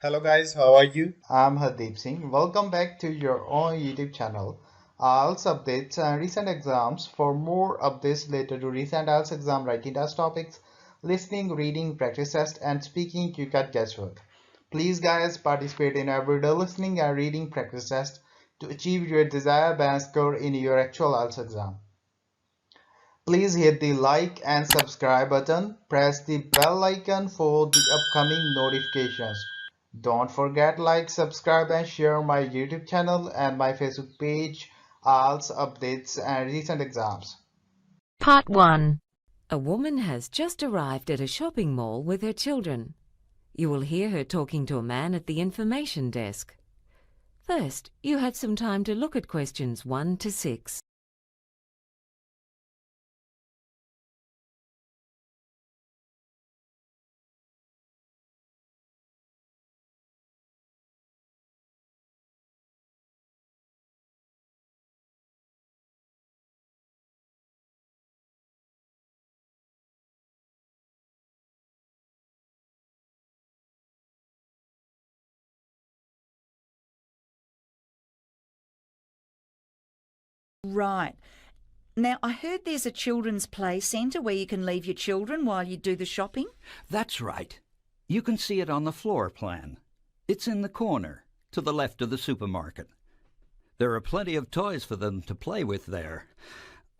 Hello guys, how are you? I'm Hardeep Singh. Welcome back to your own YouTube channel. IELTS updates and recent exams. For more updates related to recent IELTS exam writing test topics, listening, reading, practice test, and speaking, you got guesswork. Please, guys, participate in everyday listening and reading practice test to achieve your desired band score in your actual IELTS exam. Please hit the like and subscribe button. Press the bell icon for the upcoming notifications. Don't forget like, subscribe and share my YouTube channel and my Facebook page, IELTS updates and recent exams. Part 1. A woman has just arrived at a shopping mall with her children. You will hear her talking to a man at the information desk. First, you have some time to look at questions 1 to 6. Right. Now, I heard there's a children's play centre where you can leave your children while you do the shopping. That's right. You can see it on the floor plan. It's in the corner, to the left of the supermarket. There are plenty of toys for them to play with there.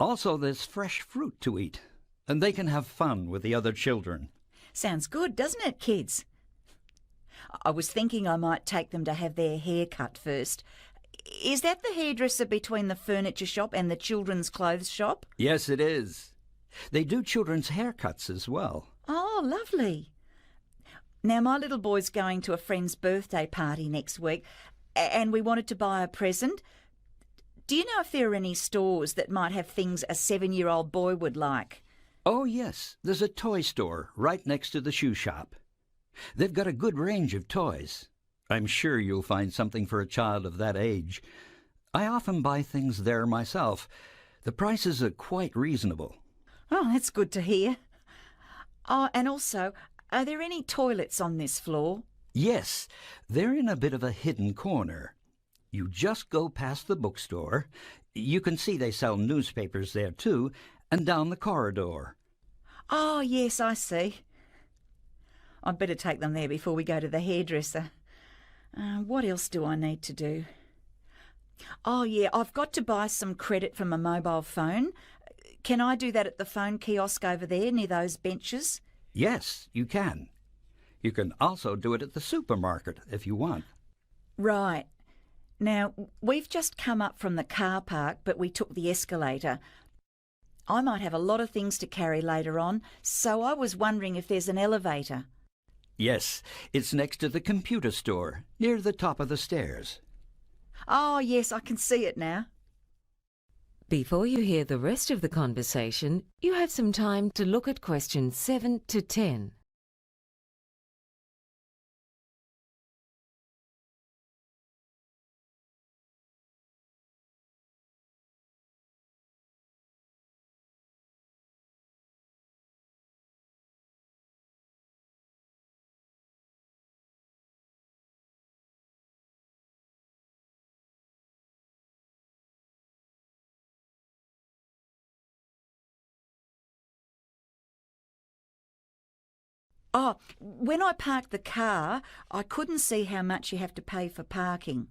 Also, there's fresh fruit to eat, and they can have fun with the other children. Sounds good, doesn't it, kids? I was thinking I might take them to have their hair cut first. Is that the hairdresser between the furniture shop and the children's clothes shop? Yes, it is. They do children's haircuts as well. Oh, lovely. Now, my little boy's going to a friend's birthday party next week, and we wanted to buy a present. Do you know if there are any stores that might have things a 7-year-old boy would like? Oh, yes, there's a toy store right next to the shoe shop. They've got a good range of toys. I'm sure you'll find something for a child of that age. I often buy things there myself. The prices are quite reasonable. Oh, that's good to hear. Oh, and also, are there any toilets on this floor? Yes, they're in a bit of a hidden corner. You just go past the bookstore. You can see they sell newspapers there too, and down the corridor. Oh, yes, I see. I'd better take them there before we go to the hairdresser. What else do I need to do? Oh, yeah, I've got to buy some credit for my mobile phone. Can I do that at the phone kiosk over there near those benches? Yes, you can. You can also do it at the supermarket if you want. Right. Now, we've just come up from the car park, but we took the escalator. I might have a lot of things to carry later on, so I was wondering if there's an elevator. Yes, it's next to the computer store, near the top of the stairs. Oh, yes, I can see it now. Before you hear the rest of the conversation, you have some time to look at questions 7 to 10. Oh, when I parked the car, I couldn't see how much you have to pay for parking.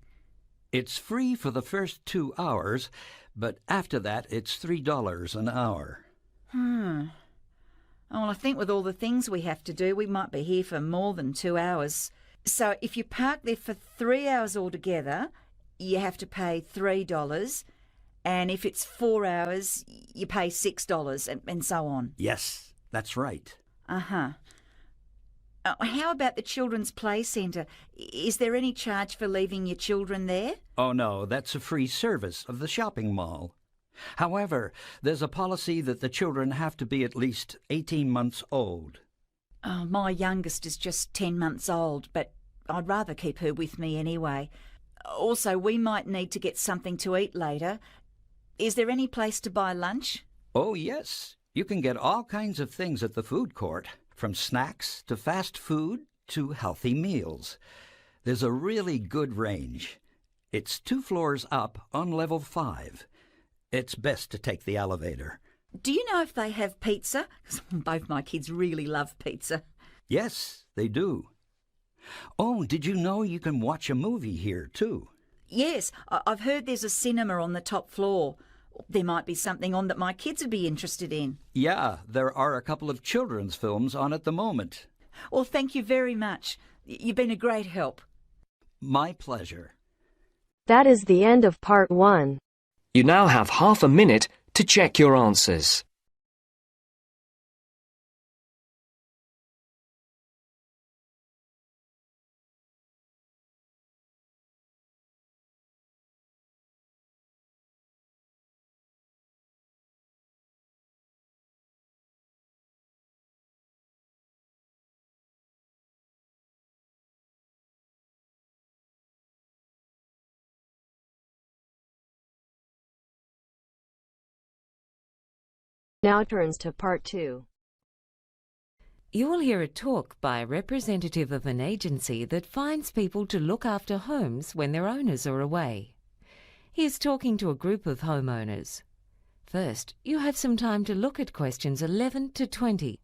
It's free for the first 2 hours, but after that it's $3 an hour. Oh, well, I think with all the things we have to do, we might be here for more than 2 hours. So if you park there for 3 hours altogether, you have to pay $3. And if it's 4 hours, you pay $6 and so on. Yes, that's right. Uh-huh. How about the children's play centre? Is there any charge for leaving your children there? Oh no, that's a free service of the shopping mall. However, there's a policy that the children have to be at least 18 months old. Oh, my youngest is just 10 months old, but I'd rather keep her with me anyway. Also, we might need to get something to eat later. Is there any place to buy lunch? Oh yes, you can get all kinds of things at the food court, from snacks to fast food to healthy meals. There's a really good range. It's 2 floors up on level 5. It's best to take the elevator. Do you know if they have pizza? 'Cause both my kids really love pizza. Yes, they do. Oh, did you know you can watch a movie here, too? Yes, I've heard there's a cinema on the top floor. There might be something on that my kids would be interested in. Yeah, there are a couple of children's films on at the moment. Well, thank you very much. You've been a great help. My pleasure. That is the end of part 1. You now have half a minute to check your answers. Now turns to part 2. You will hear a talk by a representative of an agency that finds people to look after homes when their owners are away. He is talking to a group of homeowners. First, you have some time to look at questions 11 to 20.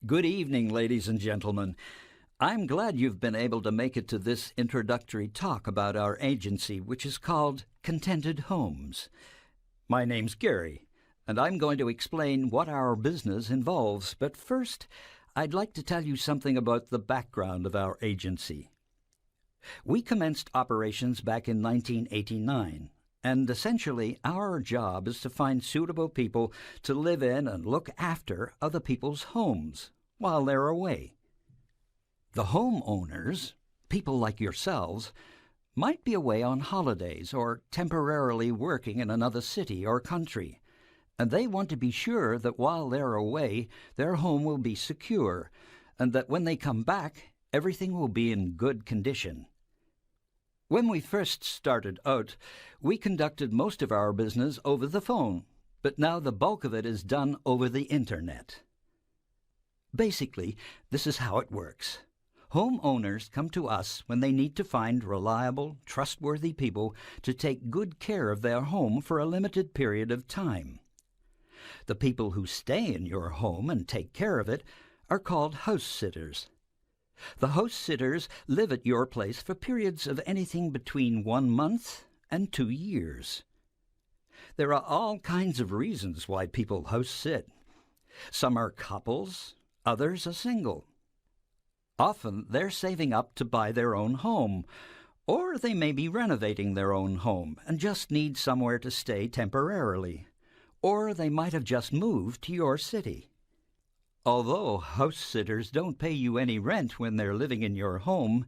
Good evening, ladies and gentlemen. I'm glad you've been able to make it to this introductory talk about our agency, which is called Contented Homes. My name's Gary, and I'm going to explain what our business involves. But first, I'd like to tell you something about the background of our agency. We commenced operations back in 1989. And essentially, our job is to find suitable people to live in and look after other people's homes while they're away. The homeowners, people like yourselves, might be away on holidays or temporarily working in another city or country, and they want to be sure that while they're away, their home will be secure, and that when they come back, everything will be in good condition. When we first started out, we conducted most of our business over the phone, but now the bulk of it is done over the Internet. Basically, this is how it works. Homeowners come to us when they need to find reliable, trustworthy people to take good care of their home for a limited period of time. The people who stay in your home and take care of it are called house sitters. The house sitters live at your place for periods of anything between 1 month and 2 years. There are all kinds of reasons why people house sit. Some are couples, others are single. Often they're saving up to buy their own home, or they may be renovating their own home and just need somewhere to stay temporarily, or they might have just moved to your city. Although house sitters don't pay you any rent when they're living in your home,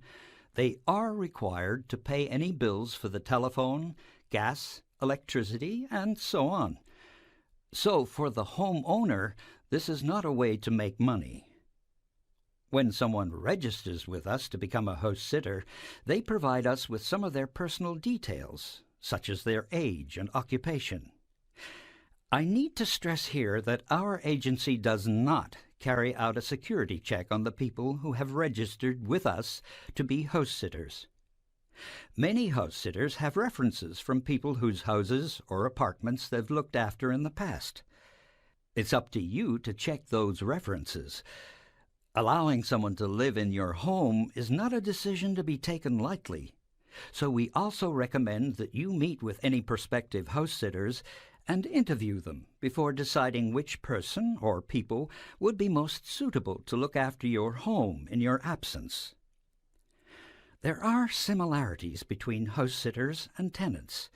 they are required to pay any bills for the telephone, gas, electricity, and so on. So for the homeowner, this is not a way to make money. When someone registers with us to become a house sitter, they provide us with some of their personal details, such as their age and occupation. I need to stress here that our agency does not carry out a security check on the people who have registered with us to be house sitters. Many house sitters have references from people whose houses or apartments they've looked after in the past. It's up to you to check those references. Allowing someone to live in your home is not a decision to be taken lightly. So we also recommend that you meet with any prospective house sitters and interview them before deciding which person or people would be most suitable to look after your home in your absence. There are similarities between house sitters and tenants,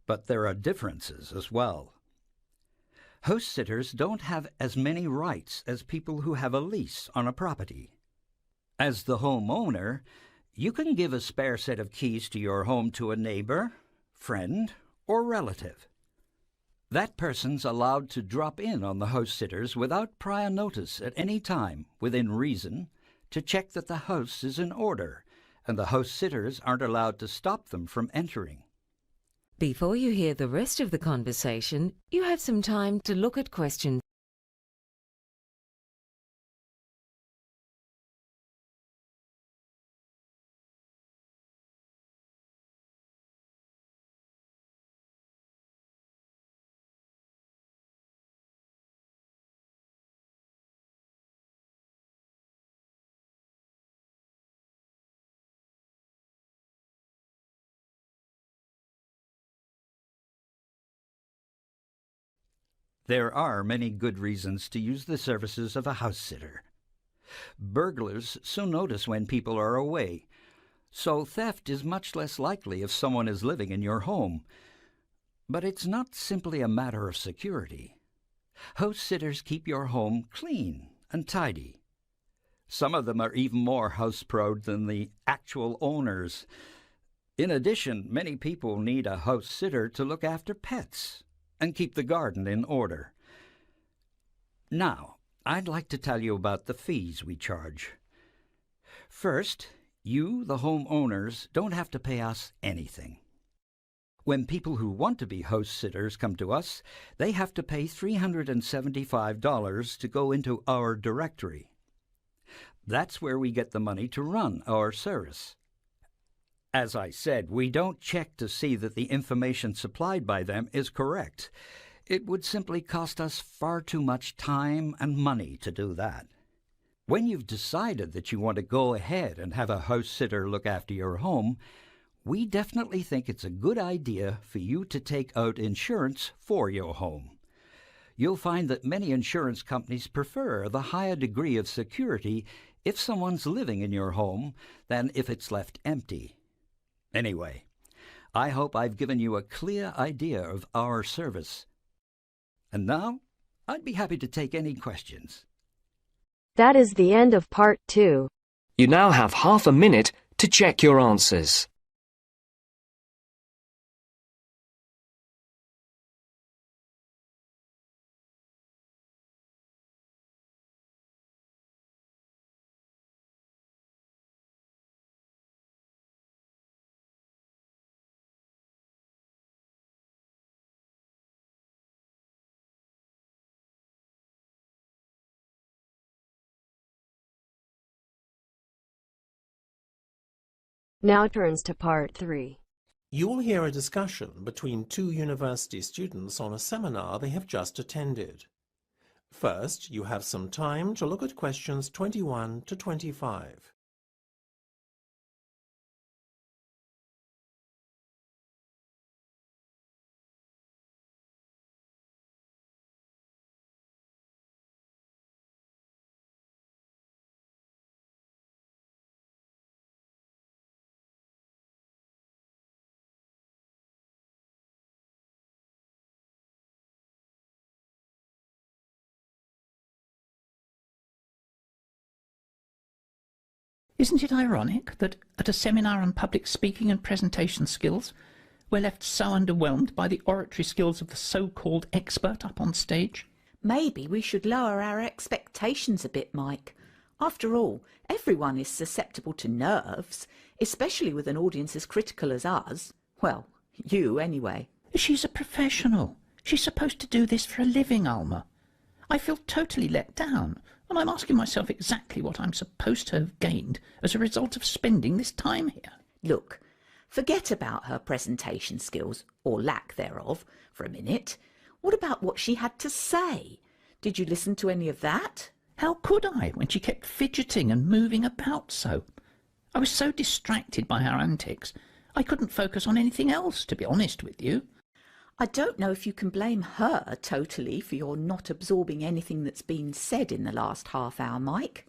but there are differences as well. House sitters don't have as many rights as people who have a lease on a property. As the homeowner, You can give a spare set of keys to your home to a neighbor, friend, or relative. That person's allowed to drop in on the house sitters without prior notice at any time, within reason, to check that the house is in order, and the house sitters aren't allowed to stop them from entering. Before you hear the rest of the conversation, you have some time to look at question. There are many good reasons to use the services of a house sitter. Burglars soon notice when people are away, so theft is much less likely if someone is living in your home. But it's not simply a matter of security. House sitters keep your home clean and tidy. Some of them are even more house-proud than the actual owners. In addition, many people need a house sitter to look after pets and keep the garden in order. Now, I'd like to tell you about the fees we charge. First, you, the homeowners, don't have to pay us anything. When people who want to be house sitters come to us, they have to pay $375 to go into our directory. That's where we get the money to run our service. As I said, we don't check to see that the information supplied by them is correct. It would simply cost us far too much time and money to do that. When you've decided that you want to go ahead and have a house sitter look after your home, we definitely think it's a good idea for you to take out insurance for your home. You'll find that many insurance companies prefer the higher degree of security if someone's living in your home than if it's left empty. Anyway, I hope I've given you a clear idea of our service. And now, I'd be happy to take any questions. That is the end of part 2. You now have half a minute to check your answers. Now turns to part 3. You will hear a discussion between two university students on a seminar they have just attended. First, you have some time to look at questions 21 to 25. Isn't it ironic that at a seminar on public speaking and presentation skills, we're left so underwhelmed by the oratory skills of the so-called expert up on stage? Maybe we should lower our expectations a bit, Mike. After all, everyone is susceptible to nerves, especially with an audience as critical as us. Well, you anyway. She's a professional. She's supposed to do this for a living, Alma. I feel totally let down, and I'm asking myself exactly what I'm supposed to have gained as a result of spending this time here. Look, forget about her presentation skills, or lack thereof, for a minute. What about what she had to say? Did you listen to any of that? How could I, when she kept fidgeting and moving about so? I was so distracted by her antics, I couldn't focus on anything else, to be honest with you. I don't know if you can blame her totally for your not absorbing anything that's been said in the last half hour, Mike.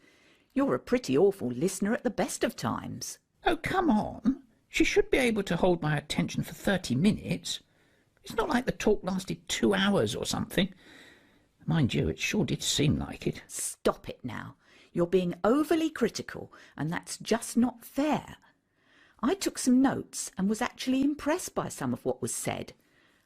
You're a pretty awful listener at the best of times. Oh, come on. She should be able to hold my attention for 30 minutes. It's not like the talk lasted 2 hours or something. Mind you, it sure did seem like it. Stop it now. You're being overly critical, and that's just not fair. I took some notes and was actually impressed by some of what was said.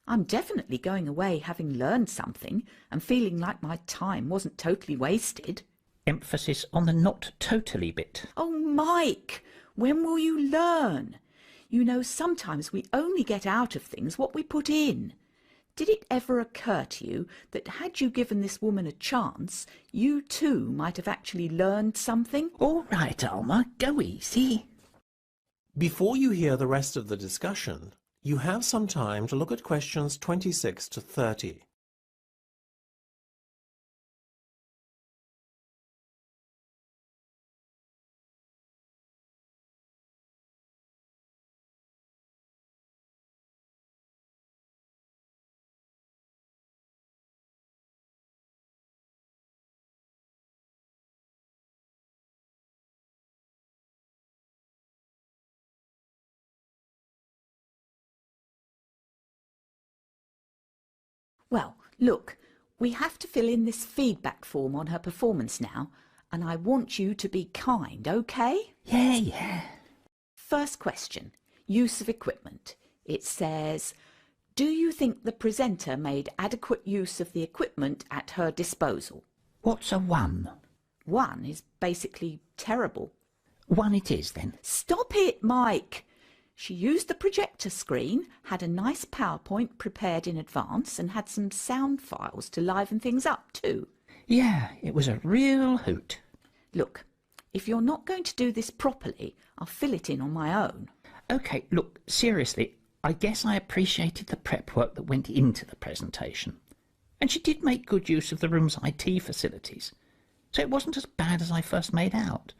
I'm definitely going away having learned something and feeling like my time wasn't totally wasted. Emphasis on the not totally bit. Oh, Mike, when will you learn? You know, sometimes we only get out of things what we put in. Did it ever occur to you that had you given this woman a chance, you too might have actually learned something? All right, Alma, go easy. Before you hear the rest of the discussion, you have some time to look at questions 26 to 30. Well, look, we have to fill in this feedback form on her performance now, and I want you to be kind, okay? Yeah. First question, use of equipment. It says, do you think the presenter made adequate use of the equipment at her disposal? What's a 1? 1 is basically terrible. 1 it is, then. Stop it, Mike! She used the projector screen, had a nice PowerPoint prepared in advance, and had some sound files to liven things up too. Yeah, it was a real hoot. Look, if you're not going to do this properly, I'll fill it in on my own. OK, look, seriously, I guess I appreciated the prep work that went into the presentation. And she did make good use of the room's IT facilities, so it wasn't as bad as I first made out.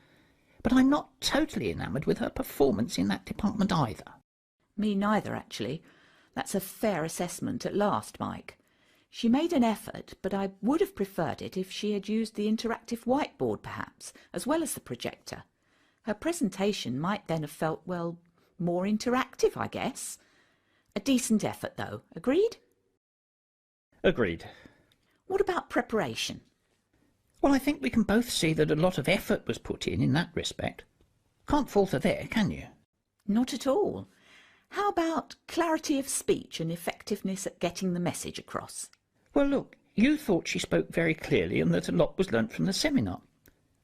But I'm not totally enamoured with her performance in that department either. Me neither, actually. That's a fair assessment at last, Mike. She made an effort, but I would have preferred it if she had used the interactive whiteboard, perhaps, as well as the projector. Her presentation might then have felt, well, more interactive, I guess. A decent effort, though. Agreed? Agreed. What about preparation? Well, I think we can both see that a lot of effort was put in that respect. Can't falter there, can you? Not at all. How about clarity of speech and effectiveness at getting the message across? Well, look, you thought she spoke very clearly and that a lot was learnt from the seminar.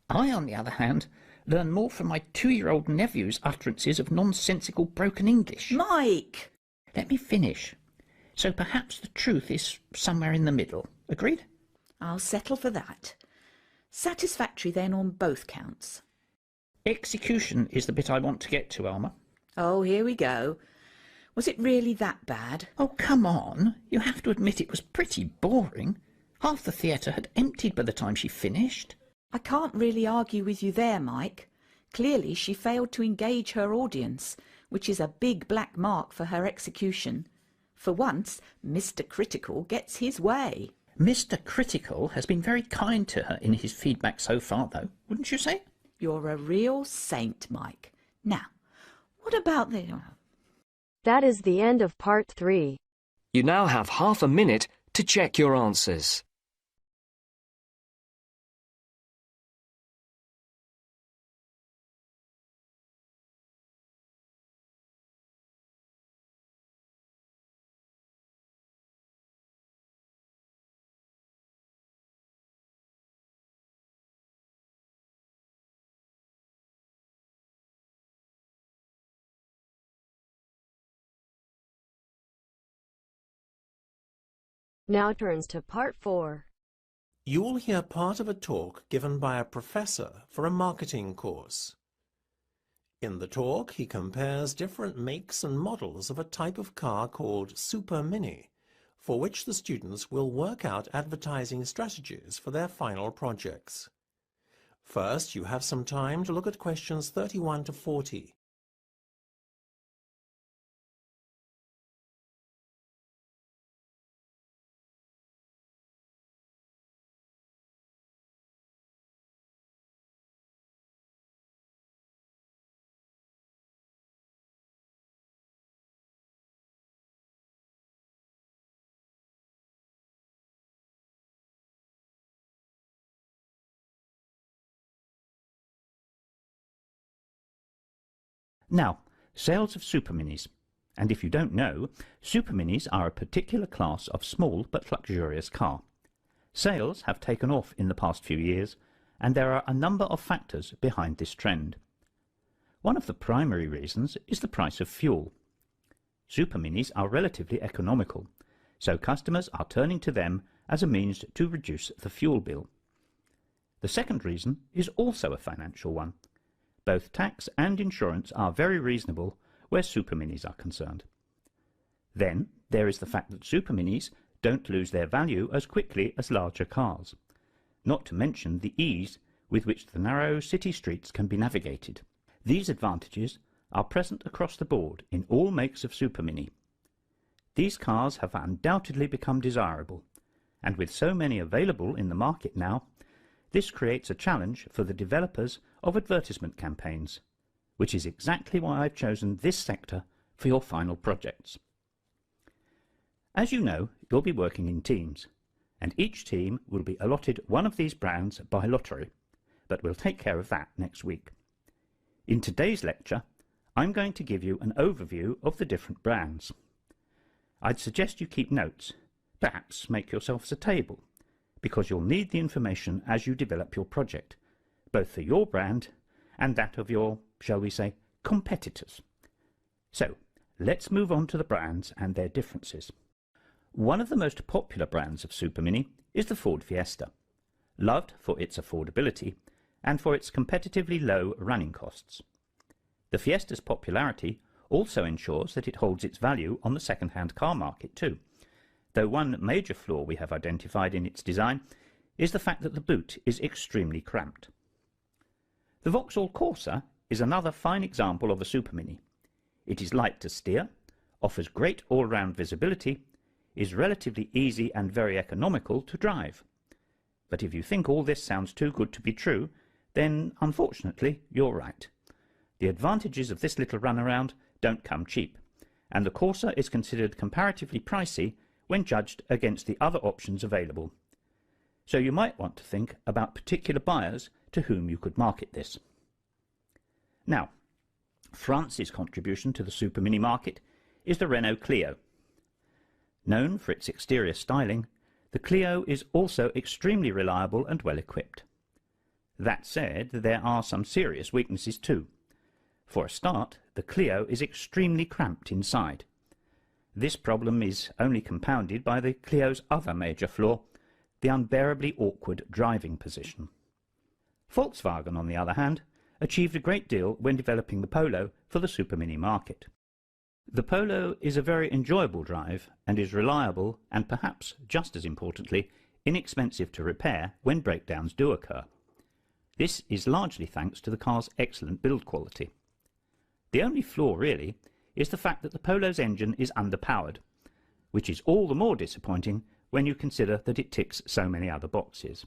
I, on the other hand, learned more from my 2-year-old nephew's utterances of nonsensical broken English. Mike! Let me finish. So perhaps the truth is somewhere in the middle. Agreed? I'll settle for that. Satisfactory then on both counts. Execution is the bit I want to get to, Alma. Oh, here we go. Was it really that bad? Oh, come on. You have to admit it was pretty boring. Half the theatre had emptied by the time she finished. I can't really argue with you there, Mike. Clearly she failed to engage her audience, which is a big black mark for her execution. For once, Mr. Critical gets his way. Mr. Critical has been very kind to her in his feedback so far, though, wouldn't you say? You're a real saint, Mike. Now, what about the... That is the end of part 3. You now have half a minute to check your answers. Now turns to part 4. You will hear part of a talk given by a professor for a marketing course. In the talk, he compares different makes and models of a type of car called Super Mini, for which the students will work out advertising strategies for their final projects. First, you have some time to look at questions 31 to 40. Now, Sales of Super Minis. And if you don't know, Super Minis are a particular class of small but luxurious car. Sales have taken off in the past few years, and there are a number of factors behind this trend. One of the primary reasons is the price of fuel. Super Minis are relatively economical, so customers are turning to them as a means to reduce the fuel bill. The second reason is also a financial one. Both tax and insurance are very reasonable where Super Minis are concerned. Then there is the fact that Super Minis don't lose their value as quickly as larger cars, not to mention the ease with which the narrow city streets can be navigated. These advantages are present across the board in all makes of Super Mini. These cars have undoubtedly become desirable, and with so many available in the market now, this creates a challenge for the developers of advertisement campaigns, which is exactly why I've chosen this sector for your final projects. As you know, you'll be working in teams, and each team will be allotted one of these brands by lottery, but we'll take care of that next week. In today's lecture, I'm going to give you an overview of the different brands. I'd suggest you keep notes, perhaps make yourselves a table, because you'll need the information as you develop your project, both for your brand and that of your, shall we say, competitors. So, let's move on to the brands and their differences. One of the most popular brands of Super Mini is the Ford Fiesta, loved for its affordability and for its competitively low running costs. The Fiesta's popularity also ensures that it holds its value on the second-hand car market too, though one major flaw we have identified in its design is the fact that the boot is extremely cramped. The Vauxhall Corsa is another fine example of a Super Mini. It is light to steer, offers great all-round visibility, is relatively easy and very economical to drive. But if you think all this sounds too good to be true, then unfortunately you're right. The advantages of this little runaround don't come cheap, and the Corsa is considered comparatively pricey when judged against the other options available. So you might want to think about particular buyers to whom you could market this. Now, France's contribution to the Super Mini market is the Renault Clio. Known for its exterior styling, the Clio is also extremely reliable and well equipped. That said, there are some serious weaknesses too. For a start, the Clio is extremely cramped inside. This problem is only compounded by the Clio's other major flaw, the unbearably awkward driving position. Volkswagen, on the other hand, achieved a great deal when developing the Polo for the Super Mini market. The Polo is a very enjoyable drive and is reliable and perhaps, just as importantly, inexpensive to repair when breakdowns do occur. This is largely thanks to the car's excellent build quality. The only flaw, really, is the fact that the Polo's engine is underpowered, which is all the more disappointing when you consider that it ticks so many other boxes.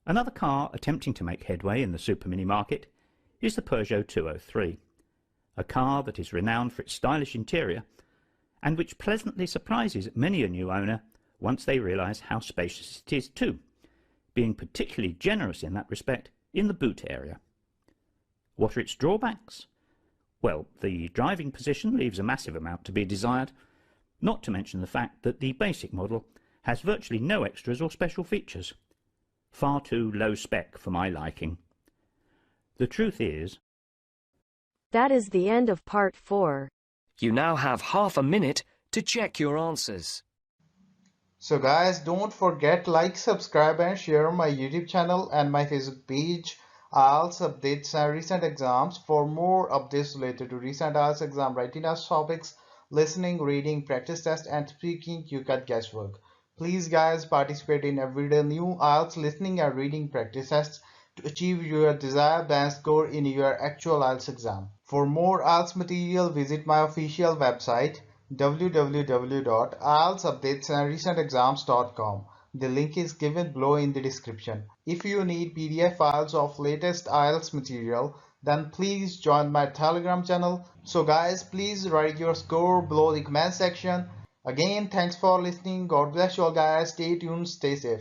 Another car attempting to make headway in the Super Mini market is the Peugeot 203. A car that is renowned for its stylish interior and which pleasantly surprises many a new owner once they realise how spacious it is too, being particularly generous in that respect in the boot area. What are its drawbacks? Well, the driving position leaves a massive amount to be desired, not to mention the fact that the basic model has virtually no extras or special features. Far too low spec for my liking. The truth is, That is the end of part 4. You now have half a minute to check your answers. So guys, don't forget like, subscribe and share my YouTube channel and my Facebook page, IELTS updates and recent exams. For more updates related to recent IELTS exam writing test topics, listening, reading, practice test and speaking, you got guesswork. Please guys, participate in everyday new IELTS listening and reading practice tests to achieve your desired band score in your actual IELTS exam. For more IELTS material, visit my official website www.ieltsupdatesandrecentexams.com. The link is given below in the description. If you need PDF files of latest IELTS material, then please join my Telegram channel. So guys, please write your score below the comment section. Again, thanks for listening. God bless you all guys. Stay tuned, stay safe.